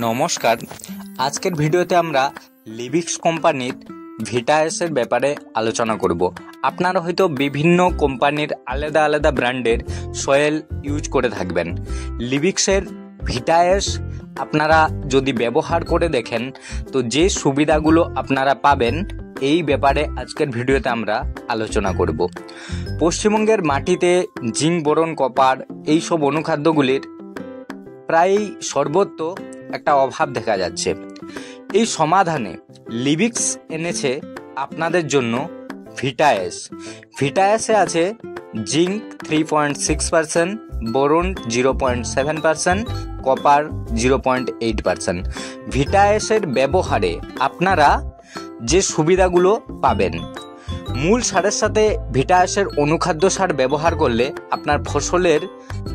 নমস্কার, আজকের ভিডিওতে আমরা লিবিক্স কোম্পানির ভিটাএসের ব্যাপারে আলোচনা করব। আপনারা হয়তো বিভিন্ন কোম্পানির আলাদা আলাদা ব্র্যান্ডের সয়েল ইউজ করে থাকবেন। লিবিক্সের ভিটাএস আপনারা যদি ব্যবহার করে দেখেন তো যে সুবিধাগুলো আপনারা পাবেন এই ব্যাপারে আজকের ভিডিওতে আমরা আলোচনা করব। পশ্চিমবঙ্গের মাটিতে জিঙ্ক, বোরন, কপার এইসব অনুখাদ্যগুলির প্রায় সর্বত্র একটা অভাব দেখা যাচ্ছে। এই সমাধানে লিবিক্স এনেছে আপনাদের জন্য ভিটাএস। ভিটাএসে আছে জিঙ্ক 3.6%, বোরন 0.7%, কপার 0.8%। ভিটাএসের ব্যবহারে আপনারা যে সুবিধাগুলো পাবেন, মূল সারের সাথে ভিটাএসের অনুখাদ্য সার ব্যবহার করলে আপনার ফসলের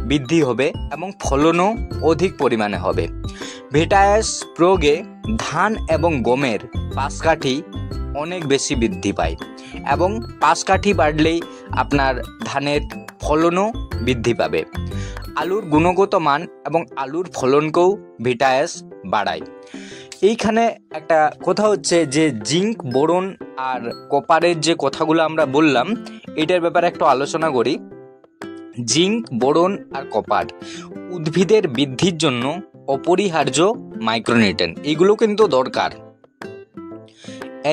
বৃদ্ধি হবে এবং ফলনও অধিক পরিমাণে হবে। ভিটাএস প্রয়োগে ধান এবং গমের পাশকাঠি অনেক বেশি বৃদ্ধি পায় এবং পাশকাঠি বাড়লেই আপনার ধানের ফলনও বৃদ্ধি পাবে। আলুর গুণগত মান এবং আলুর ফলনকেও ভিটাএস বাড়ায়। এইখানে একটা কথা হচ্ছে যে জিঙ্ক, বোরন আর কপারের যে কথাগুলো আমরা বললাম এটার ব্যাপারে একটু আলোচনা করি। জিঙ্ক, বোরন আর কপার উদ্ভিদের বৃদ্ধির জন্য অপরিহার্য মাইক্রোনিউট্রিয়েন্ট, এগুলো কিন্তু দরকার।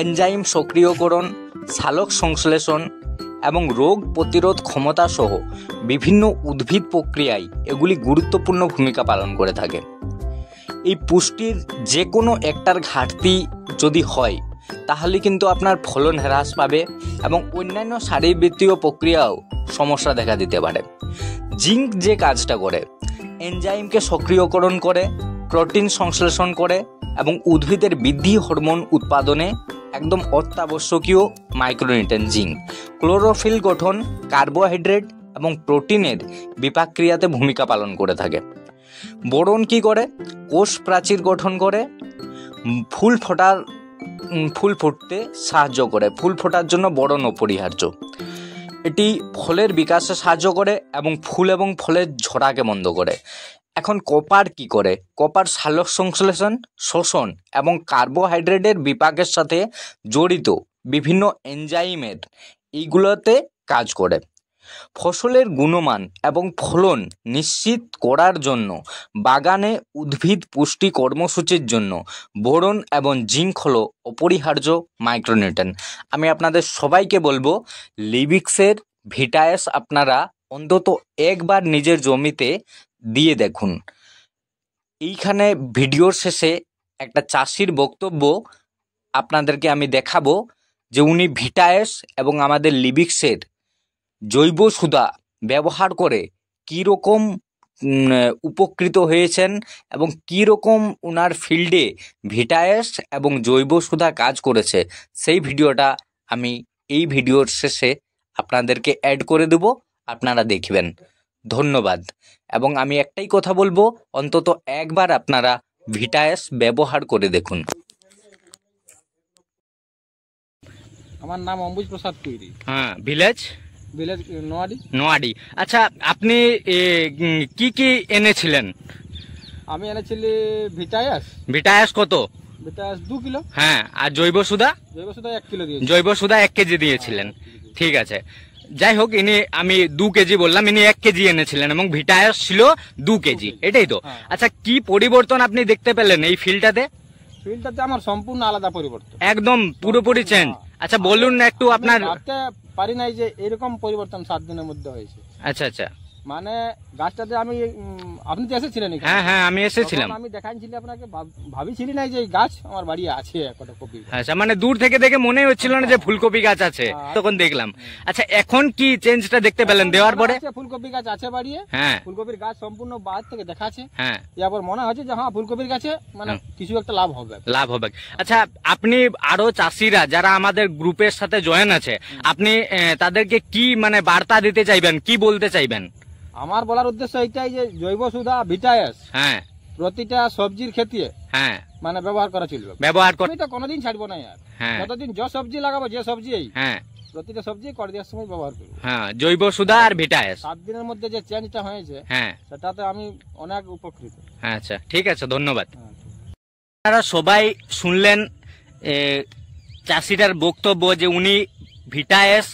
এনজাইম সক্রিয়করণ, সালোক সংশ্লেষণ এবং রোগ প্রতিরোধ ক্ষমতা সহ বিভিন্ন উদ্ভিদ প্রক্রিয়ায় এগুলি গুরুত্বপূর্ণ ভূমিকা পালন করে থাকে। এই পুষ্টির যে কোনো একটার ঘাটতি যদি হয় তাহলে কিন্তু আপনার ফলন হ্রাস পাবে এবং অন্যান্য শারীরবৃত্তীয় প্রক্রিয়াও সমস্যা দেখা দিতে পারে। জিঙ্ক যে কাজটা করে, এনজাইমকে সক্রিয়করণ করে, প্রোটিন সংশ্লেষণ করে এবং উদ্ভিদের বৃদ্ধি হরমোন উৎপাদনে একদম অত্যাবশ্যকীয় মাইক্রোনিউট্রিয়েন্ট জিঙ্ক। ক্লোরোফিল গঠন, কার্বোহাইড্রেট এবং প্রোটিনের বিপাকক্রিয়াতে ভূমিকা পালন করে থাকে। বোরন কি করে? কোষ প্রাচীর গঠন করে, ফুল ফুটতে সাহায্য করে। ফুল ফোটার জন্য বোরন অপরিহার্য। এটি ফলের বিকাশে সাহায্য করে এবং ফুল এবং ফলের ঝরাকে বন্ধ করে। এখন কপার কি করে? কপার সালোক সংশ্লেষণ, শোষণ এবং কার্বোহাইড্রেটের বিপাকের সাথে জড়িত বিভিন্ন এনজাইমের এইগুলোতে কাজ করে। ফসলের গুণমান এবং ফলন নিশ্চিত করার জন্য বাগানে উদ্ভিদ পুষ্টি কর্মসূচির জন্য বোরন এবং জিঙ্ক হলো অপরিহার্য মাইক্রোনিউট্রিয়েন্ট। আমি আপনাদের সবাইকে বলবো লিবিক্সের ভিটাএস আপনারা অন্তত একবার নিজের জমিতে দিয়ে দেখুন। এইখানে ভিডিওর শেষে একটা চাষির বক্তব্য আপনাদেরকে আমি দেখাবো যে উনি ভিটাএস এবং আমাদের লিবিক্সের জৈব সুধা ব্যবহার করে কীরকম উপকৃত হয়েছেন এবং কীরকম ওনার ফিল্ডে ভিটাএস এবং জৈব সুধা কাজ করেছে, সেই ভিডিওটা আমি এই ভিডিওর শেষে আপনাদেরকে অ্যাড করে দেব, আপনারা দেখবেন। ধন্যবাদ। এবং আমি একটাই কথা বলবো, অন্তত একবার আপনারা ভিটাএস ব্যবহার করে দেখুন। আমার নাম অম্বুজ প্রসাদ কুইরি। হ্যাঁ, ভিলেজ নোয়াডি। আচ্ছা, আপনি কি কি এনেছিলেন? আমি এনেছিলি ভিটাএস কত? ভিটাএস 2 কিলো। হ্যাঁ, আর জৈব সুধা 1 কিলো দিয়েছি। জৈব সুধা 1 কেজি দিয়েছিলেন। ঠিক আছে, যাই হোক, আমি 2 কেজি বললাম, ইনি 1 কেজি এনেছিলেন এবং ভিটাএস ছিল 2 কেজি, এটাই তো? আচ্ছা, কি পরিবর্তন আপনি দেখতে পেলেন এই ফিল্ডটাতে? আমার সম্পূর্ণ আলাদা পরিবর্তন, একদম পুরোপুরি চেঞ্জ। আচ্ছা, বলুন একটু আপনার। ভাবতে পারি নাই যে এরকম পরিবর্তন 7 দিনের মধ্যে হয়েছে। আচ্ছা আচ্ছা, মানে গাছটাতে আপনি তো এসেছিলেন? হ্যাঁ, আমি এসেছিলাম। আমি দেখাইছিলাম আপনাকে, ভাবিছিলি না যে এই গাছ আমার বাড়ি আছে একটা কপি। আচ্ছা, মানে দূর থেকে দেখে মনে হচ্ছিল না যে ফুলকপি গাছ আছে, তখন দেখলাম। আচ্ছা, এখন কি চেঞ্জটা দেখতে পেলেন দেওয়ার পরে? ফুলকপি গাছ আছে বাড়িয়ে। হ্যাঁ, ফুলকপির গাছ সম্পূর্ণ বাইরে থেকে দেখাচ্ছে। হ্যাঁ, এরপর মনে হচ্ছে যে হ্যাঁ ফুলকপির গাছে মানে কিছু একটা লাভ হবে। আচ্ছা, আপনি আরো চাষিরা যারা আমাদের গ্রুপের সাথে জয়েন আছে, আপনি তাদেরকে কি মানে বার্তা দিতে চাইবেন, কি বলতে চাইবেন? আমার বলার উদ্দেশ্য এইটাই যে জৈব সুধা ভিটাএস হ্যাঁ প্রতিটা সবজির ক্ষেতে হ্যাঁ মানে ব্যবহার করা চলবে। আমি তো কোনোদিন ছাড়বো না আর। যতদিন যে সবজি লাগাবো, যে সবজি প্রতিটা সবজি করে দেওয়ার সময় ব্যবহার করব। হ্যাঁ, জৈব সুধা আর ভিটাএস। 7 দিনের মধ্যে যে চেঞ্জটা হয়েছে সেটাতে আমি অনেক উপকৃত। আচ্ছা, ঠিক আছে, ধন্যবাদ। আপনারা সবাই শুনলেন চাষিটার বক্তব্য যে উনি ভিটাএস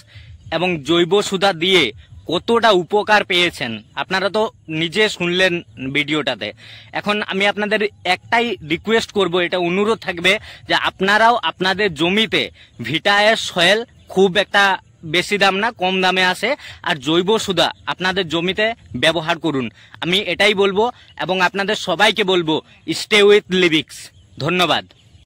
এবং জৈব সুধা দিয়ে কতটা উপকার পেয়েছেন। আপনারা তো নিজে শুনলেন ভিডিওটাতে। এখন আমি আপনাদের একটাই রিকোয়েস্ট করব, এটা অনুরোধ থাকবে যে আপনারাও আপনাদের জমিতে ভিটাএস সয়েল খুব একটা বেশি দাম না, কম দামে আসে, আর জৈব সুধা আপনাদের জমিতে ব্যবহার করুন। আমি এটাই বলবো এবং আপনাদের সবাইকে বলবো স্টে উইথ লিবিক্স। ধন্যবাদ।